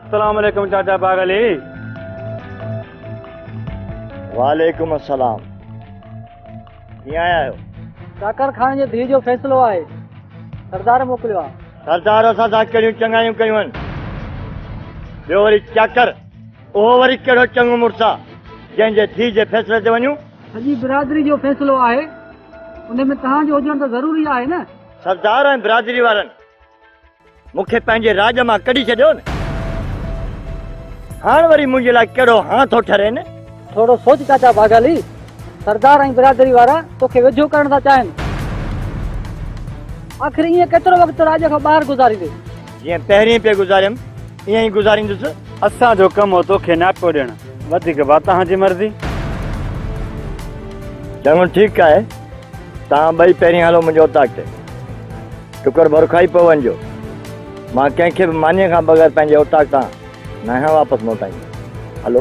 अस्सलाम वालेकुम चाचा पागली। वालेकुम अस्सलाम। कीअं आया आहियो? काकर खान जे धीउ जो फ़ैसिलो आहे, सरदार मोकिलियो आहे। सरदार असां सां कहिड़ियूं चङायूं कयूं आहिनि। ॿियो वरी चाकर, उहो वरी कहिड़ो चङो मुड़ुसु आहे जंहिंजे धीउ जे फ़ैसिले ते वञूं। सॼी बिरादरी जो फ़ैसिलो आहे, उन में तव्हांजो हुजणु त ज़रूरी आहे न। सरदार ऐं बिरादरी वारनि मूंखे पंहिंजे राज मां कढी छॾियो न। हाणे वरी मुंहिंजे लाइ कहिड़ो हां थो ठरे न। थोरो सोच चाचा पागली, सरदार ऐं बिरादरी वारा तोखे वेझो करण था चाहिनि। आख़िर ईअं केतिरो वक़्तु राज खां ॿाहिरि गुज़ारींदे? जीअं पहिरीं पे गुज़ारियमि ईअं ई गुज़ारींदुसि। असांजो कमु हो तोखे नापियो ॾियणु, वधीक बि तव्हांजी मर्ज़ी। चङो ठीकु आहे, तव्हां ॿई पहिरीं हलो मुंहिंजे उताक ते। टुकर भर खाई पियो वञिजो। मां कंहिंखे बि मानीअ खां बग़ैर पंहिंजे उताक तां न वापसि मोटाईंदो। हलो।